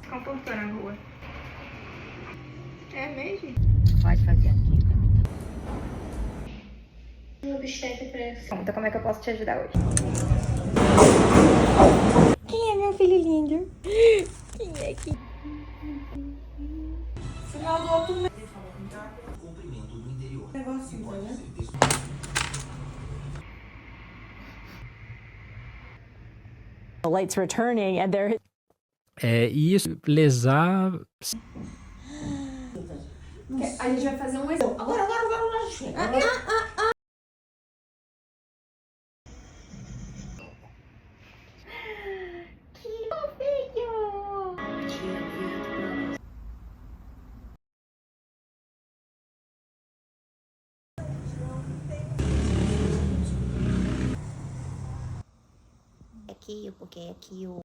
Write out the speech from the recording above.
Comportou na rua. É mesmo? Pode fazer aqui. Um obstétrico pra essa. Então como é que eu posso te ajudar hoje? Quem é meu filho lindo? Quem é que... Final do outro mês. Negocinho, né? The light's returning and there isso, lesar... A gente vai fazer um exemplo. Agora. Que fofinho! Aqui, porque aqui o